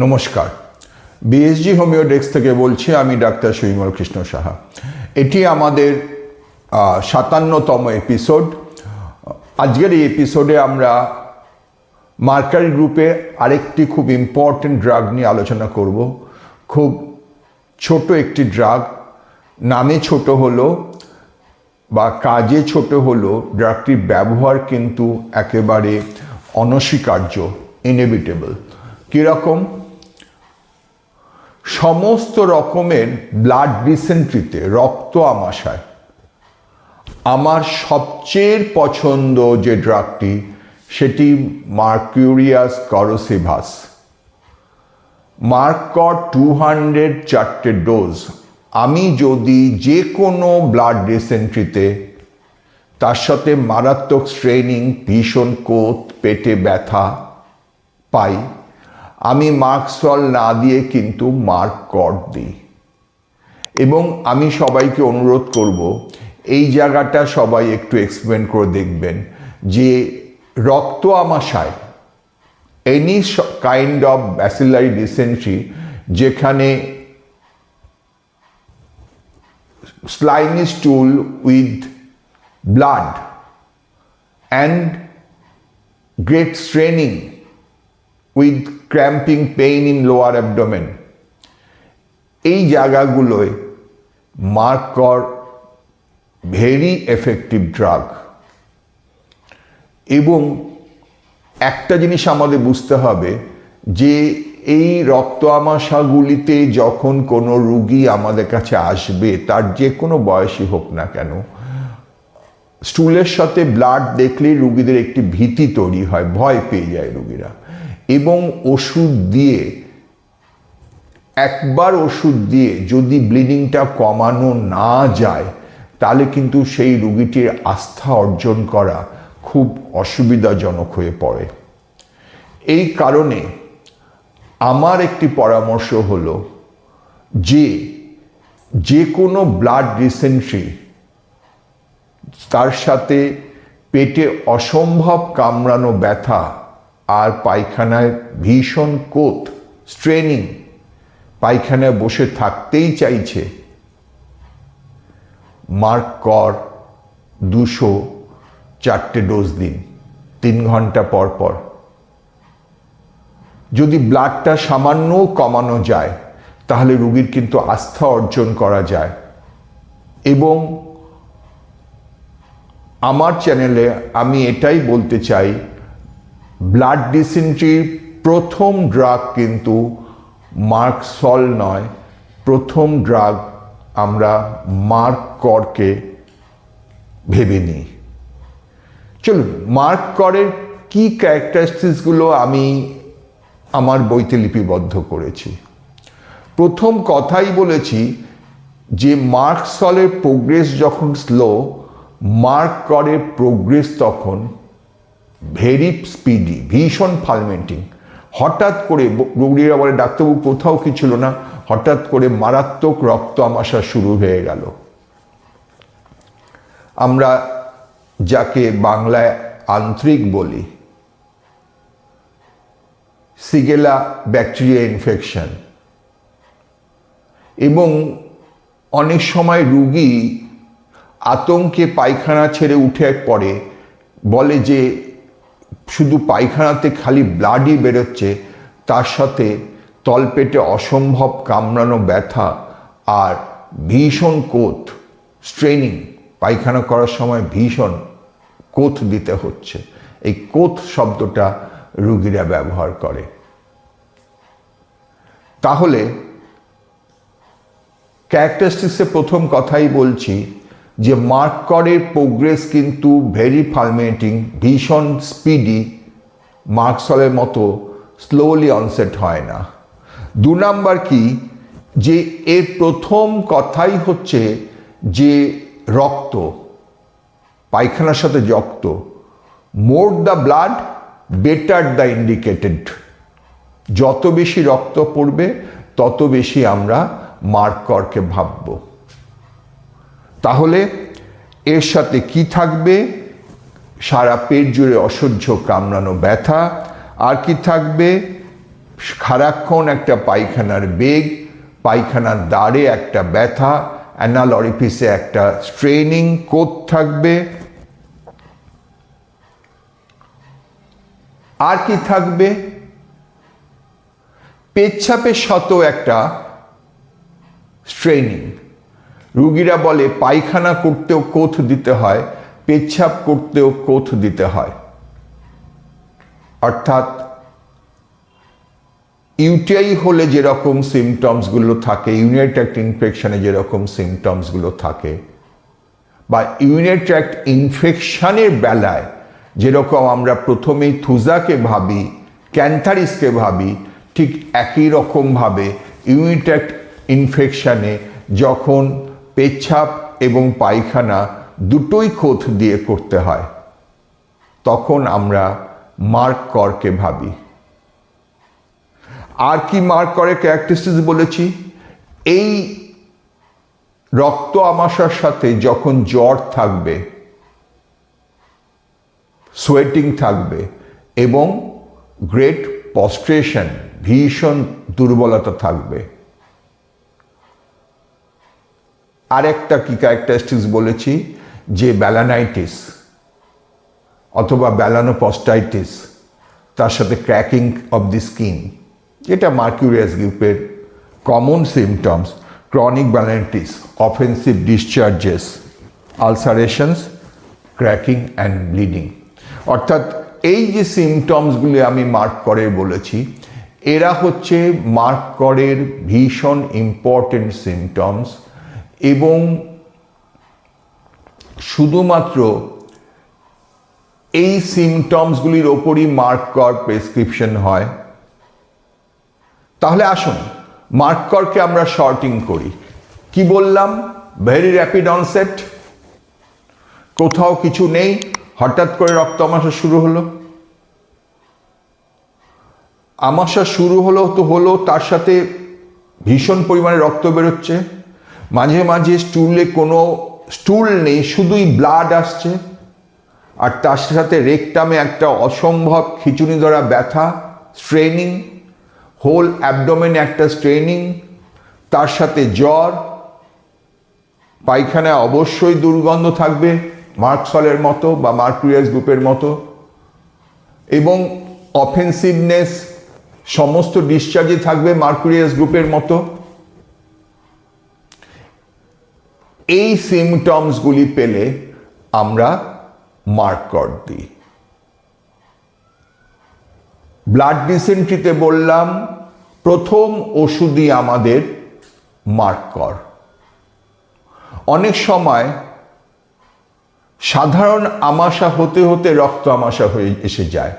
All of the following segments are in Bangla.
নমস্কার, বিএসজি হোমিও ডেস্ক থেকে বলছি আমি ডাক্তার সুবিমল কৃষ্ণ সাহা। এটি আমাদের 57তম এপিসোড। আজকের এই এপিসোডে আমরা মার্কারি গ্রুপে আরেকটি খুব ইম্পর্টেন্ট ড্রাগ নিয়ে আলোচনা করব। খুব ছোট একটি ড্রাগ, নামে ছোট হলো বা কাজে ছোট হলো, ড্রাগটির ব্যবহার কিন্তু একেবারে অনস্বীকার্য, ইনএভিটেবল। কীরকম? সমস্ত রকমের ব্লাড ডিসেন্ট্রিতে, রক্ত আমাশায় আমার সবচেয়ে পছন্দ যে ড্রাগটি, সেটি মার্কিউরিয়াস করোসিভাস। মার্কর 200 4টে ডোজ। আমি যদি যে কোনো ব্লাড ডিসেন্ট্রিতে, তার সাথে মারাত্মক স্ট্রেনিং, ভীষণ কোত, পেটে ব্যথা পাই, আমি মার্কসল না দিয়ে কিন্তু মার্কর দিই। এবং আমি সবাইকে অনুরোধ করব, এই জায়গাটা সবাই একটু এক্সপ্লেন করে দেখবেন যে রক্ত আমাশায়, any kind of bacillary dysentery, যেখানে slimy stool with blood and great straining with cramping pain in lower abdomen, এই জায়গাগুলোয় মার্কর ভেরি এফেক্টিভ ড্রাগ। এবং একটা জিনিস আমাদের বুঝতে হবে যে এই রক্ত আমাশাগুলিতে যখন কোনো রুগী আমাদের কাছে আসবে, তার যে কোনো বয়সী হোক না কেন, স্টুলের সাথে ব্লাড দেখলেই রুগীদের একটি ভীতি তৈরি হয়, ভয় পেয়ে যায় রুগীরা। এবং ওষুধ দিয়ে, একবার ওষুধ দিয়ে যদি ব্লিডিংটা কমানো না যায়, তাহলে কিন্তু সেই রুগীটির আস্থা অর্জন করা খুব অসুবিধাজনক হয়ে পড়ে। এই কারণে আমার একটি পরামর্শ হলো যে কোনো ব্লাড ডিসেন্ট্রি, তার সাথে পেটে অসম্ভব কামড়ানো ব্যথা আর পায়খানায় ভীষণ কোত, স্ট্রেনিং, পায়খানায় বসে থাকতেই চাইছে, মার্কর 200 4টে ডোজ দিন 3 ঘন্টা পর পর। যদি ব্লাডটা সামান্য কমানো যায়, তাহলে রুগীর কিন্তু আস্থা অর্জন করা যায়। এবং আমার চ্যানেলে আমি এটাই বলতে চাই, ব্লাড ডিসেন্ট্রির প্রথম ড্রাগ কিন্তু মার্কসল নয়, প্রথম ড্রাগ আমরা মার্করকে ভেবে নিই। চলুন, মার্করের কি ক্যারেক্টারিস্টিক্সগুলো আমি আমার বইতে লিপিবদ্ধ করেছি। প্রথম কথাই বলেছি যে মার্কসলের প্রোগ্রেস যখন স্লো, মার্করের প্রোগ্রেস তখন ভেরি স্পিডি, ভীষণ ফালমেন্টিং। হঠাৎ করে রোগীরা বলে, ডাক্তারবাবু কোথাও কি ছিল না, হঠাৎ করে মারাত্মক রক্ত আমাশা শুরু হয়ে গেল। আমরা যাকে বাংলায় আন্ত্রিক বলি, সিগেলা ব্যাকটেরিয়া ইনফেকশন। এবং অনেক সময় রুগী আতঙ্কে পায়খানা ছেড়ে উঠে পড়ে, বলে যে শুধু পায়খানাতে খালি ব্লাডই বেরোচ্ছে, তার সাথে তলপেটে অসম্ভব কামড়ানো ব্যথা আর ভীষণ কোত, স্ট্রেনিং, পায়খানা করার সময় ভীষণ কোত দিতে হচ্ছে। এই কোত শব্দটা রুগীরা ব্যবহার করে। তাহলে ক্যারেক্টারিস্টিক্সে প্রথম কথাই বলছি যে মার্করের প্রোগ্রেস কিন্তু ভেরি ফালমেন্টিং, ভীষণ স্পিডি, মার্কসলের মতো স্লোলি অনসেট হয় না। 2 নাম্বার কি, যে এর প্রথম কথাই হচ্ছে যে রক্ত, পায়খানার সাথে রক্ত, মোর the blood better the indicated. যত বেশি রক্ত পড়বে, তত বেশি আমরা মার্করকে ভাবব। তাহলে এর সাথে কি থাকবে? সারা পেট জুড়ে অসহ্য কামড়ানো ব্যথা। আর কি থাকবে? সারাক্ষণ একটা পায়খানার বেগ, পায়খানার দ্বারে একটা ব্যথা, অ্যানাল অরিফিসে একটা স্ট্রেনিং কোদ থাকবে। আর কি থাকবে? পেচ্ছাপের সাথেও একটা স্ট্রেনিং। রুগীরা বলে পায়খানা করতেও কোথ দিতে হয়, পেচ্ছাপ করতেও কোথ দিতে হয়। অর্থাৎ ইউটিআই হলে যেরকম সিমটমসগুলো থাকে, ইউরিনারি ট্র্যাক্ট ইনফেকশনে যেরকম সিমটমসগুলো থাকে, বা ইউরিনারি ট্র্যাক্ট ইনফেকশনের বেলায় যেরকম আমরা প্রথমেই থুজাকে ভাবি, ক্যান্থারিসকে ভাবি, ঠিক একই রকমভাবে ইউরিনারি ট্র্যাক্ট ইনফেকশনে যখন পেচ্ছাপ এবং পায়খানা দুটোই কোথ দিয়ে করতে হয়, তখন আমরা মার্করকে ভাবি। আর কি মার্করের ক্যারেক্টারিস্টিক্স বলেছি? এই রক্ত আমাশার সাথে যখন জ্বর থাকবে, সোয়েটিং থাকবে এবং গ্রেট পস্ট্রেশন, ভীষণ দুর্বলতা থাকবে। আরেকটা কি ক্যারেক্টারিস্টিক্স বলেছি? যে ব্যালানাইটিস অথবা ব্যালানোপস্টাইটিস, তার সাথে ক্র্যাকিং অফ দি স্কিন, যেটা মার্কিউরিয়াস গ্রুপের common symptoms, chronic balanitis, offensive discharges, ulcerations, cracking and bleeding. অর্থাৎ এই যে সিমটমসগুলি আমি মার্করের বলেছি, এরা হচ্ছে মার্করের ভীষণ ইম্পর্টেন্ট সিমটমস, এবং শুধুমাত্র এই সিমটমসগুলির ওপরই মার্কর প্রেসক্রিপশন হয়। তাহলে আসুন মার্করকে আমরা শর্টিং করি। কি বললাম? ভেরি র্যাপিড অনসেট, কোথাও কিছু নেই, হঠাৎ করে রক্ত আমাশা শুরু হলো। আমাশা শুরু হলো তো হলো, তার সাথে ভীষণ পরিমাণে রক্ত বেরোচ্ছে, মাঝে মাঝে স্টুলে কোনো স্টুল নেই, শুধুই ব্লাড আসছে, আর তার সাথে রেকটামে একটা অসম্ভব খিঁচুনি ধরা ব্যথা, স্ট্রেনিং, হোল অ্যাবডোমেনে একটা স্ট্রেনিং, তার সাথে জ্বর, পায়খানায় অবশ্যই দুর্গন্ধ থাকবে মার্কসলের মতো বা মার্কুরিয়াস গ্রুপের মতো, এবং অফেন্সিভনেস সমস্ত ডিসচার্জে থাকবে মার্কুরিয়াস গ্রুপের মতো। এই সিমটমসগুলি পেলে আমরা মার্কর দিই। ব্লাড ডিসেন্ট্রিতে বললাম প্রথম ওষুধই আমাদের মার্কর। অনেক সময় সাধারণ আমাশা হতে হতে রক্ত আমাশা হয়ে এসে যায়।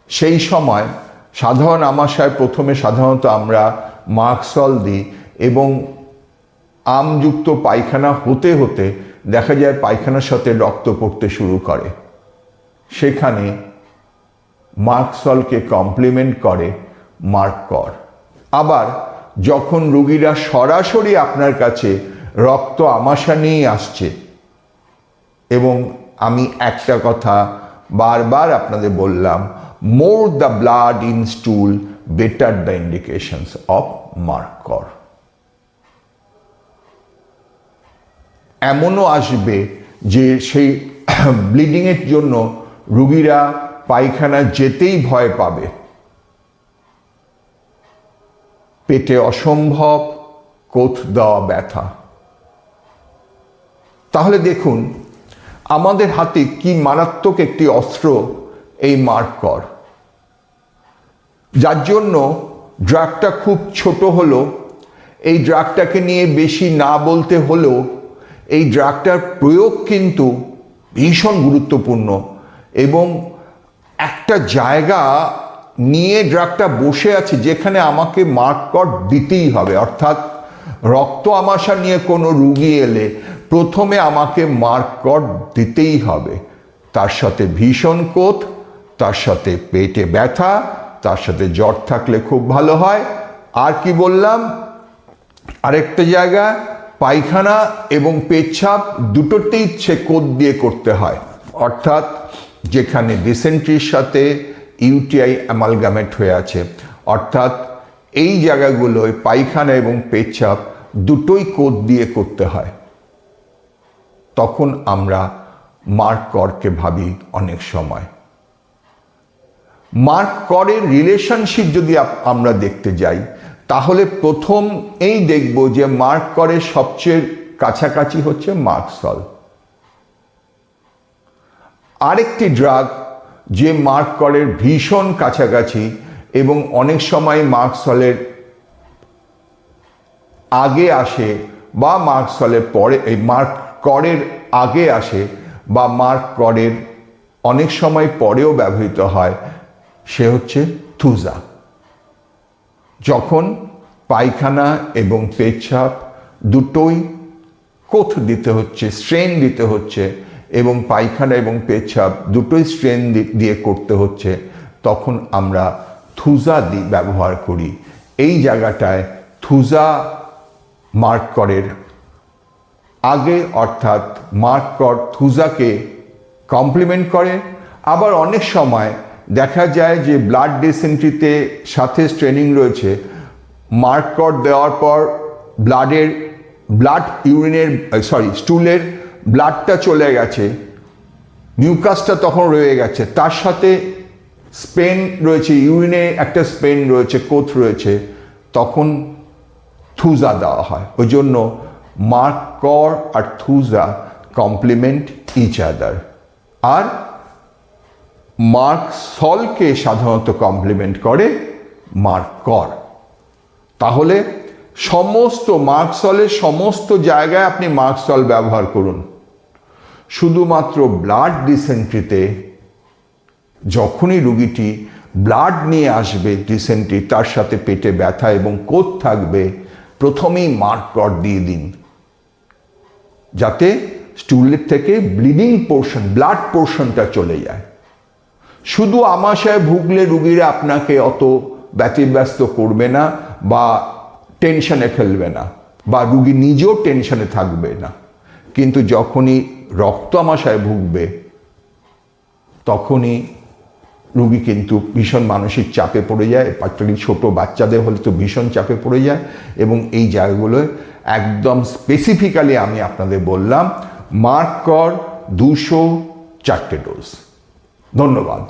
সেই সময় সাধারণ আমাশায় প্রথমে সাধারণত আমরা মার্কসল দিই, এবং আমযুক্ত পায়খানা হতে হতে দেখা যায় পায়খানার সাথে রক্ত পড়তে শুরু করে। সেখানে মার্কসলকে কমপ্লিমেন্ট করে মার্কর। আবার যখন রোগীরা সরাসরি আপনার কাছে রক্ত আমাশা নিয়ে আসছে, এবং আমি একটা কথা বারবার আপনাদের বললাম, more the blood in stool better the indications of marker. এমনও আসবে যে সেই ব্লিডিংয়ের জন্য রোগীরা পায়খানা যেতেই ভয় পাবে, পেটে অসম্ভব কোথ দেওয়া ব্যথা। তাহলে দেখুন আমাদের হাতে কি মারাত্মক একটি অস্ত্র এই মার্কর, যার জন্য ড্রাগটা খুব ছোট হলো। এই ড্রাগটাকে নিয়ে বেশি না বলতে হলেও এই ড্রাগটার প্রয়োগ কিন্তু ভীষণ গুরুত্বপূর্ণ, এবং একটা জায়গা নিয়ে ড্রাগটা বসে আছে যেখানে আমাকে মার্কর দিতেই হবে। অর্থাৎ রক্ত আমাশা নিয়ে কোনো রুগী এলে প্রথমে আমাকে মার্কর দিতেই হবে। তার সাথে ভীষণ কোথ, তার সাথে পেটে ব্যথা, তার সাথে জ্বর থাকলে খুব ভালো হয়। আর কি বললাম? আরেকটা জায়গা পায়খানা এবং পেচ্ছাপ দুটোতেই সে কোথ দিয়ে করতে হয়। অর্থাৎ যেখানে ডিসেন্ট্রির সাথে ইউটিআই অ্যামালগামেট হয়ে আছে, অর্থাৎ এই জায়গাগুলোয় পায়খানা এবং পেচ্ছাপ দুটোই কোষ দিয়ে করতে হয়। তখন আমরা মার্করকে ভাবি অনেক সময়। মার্করের রিলেশনশিপ যদি আমরা দেখতে যাই, তাহলে প্রথম এই দেখব যে মার্করের সবচেয়ে কাছাকাছি হচ্ছে মার্কসল। আরেকটি ড্রাগ যে মার্করের ভীষণ কাছাকাছি এবং অনেক সময় মার্কসলের আগে আসে বা মার্কসলের পরে, এই মার্করের আগে আসে বা মার্করের অনেক সময় পরেও ব্যবহৃত হয়, সে হচ্ছে থুজা। যখন পায়খানা এবং পেচ্ছাপ দুটোই কোথ দিতে হচ্ছে, স্ট্রেন দিতে হচ্ছে, এবং পায়খানা এবং পেচ্ছাপ দুটোই স্ট্রেন দিয়ে করতে হচ্ছে, তখন আমরা থুজা ব্যবহার করি। এই জায়গাটায় থুজা মার্করের আগে, অর্থাৎ মার্কর থুজাকে কমপ্লিমেন্ট করে। আবার অনেক সময় দেখা যায় যে ব্লাড ডিসেন্ট্রিতে সাথে স্ট্রেনিং রয়েছে, মার্কর দেওয়ার পর স্টুলের ব্লাডটা চলে গেছে, মিউকাসটা তখন রয়ে গেছে, তার সাথে স্পেন রয়েছে, ইউরিনে একটা স্পেন রয়েছে, কোথ রয়েছে, তখন থুজা দেওয়া হয়। ওই জন্য মার্কর আর থুজা কমপ্লিমেন্ট ইচ আদার। আর মার্কসলকে সাধারণত কমপ্লিমেন্ট করে মার্কর। তাহলে সমস্ত মার্কসলের সমস্ত জায়গায় আপনি মার্কসল ব্যবহার করুন। শুধুমাত্র ব্লাড ডিসেন্ট্রিতে যখনই রুগীটি ব্লাড নিয়ে আসবে, ডিসেন্ট্রি তার সাথে পেটে ব্যথা এবং কোথ থাকবে, প্রথমেই মার্কর দিয়ে দিন, যাতে স্টুলের থেকে ব্লিডিং পোর্শন, ব্লাড পোর্শনটা চলে যায়। শুধু আমাশয়ে ভুগলে রুগীরা আপনাকে অত ব্যতিব্যস্ত করবে না বা টেনশনে ফেলবে না, বা রুগী নিজেও টেনশনে থাকবে না। কিন্তু যখনই রক্ত আমাশয়ে ভুগবে, তখনই রুগী কিন্তু ভীষণ মানসিক চাপে পড়ে যায়, পার্টিকুলারলি ছোট বাচ্চাদের হলে তো ভীষণ চাপে পড়ে যায়। এবং এই জায়গাগুলোয় একদম স্পেসিফিক্যালি আমি আপনাদের বললাম মার্কর 204 ডোজ। ধন্যবাদ।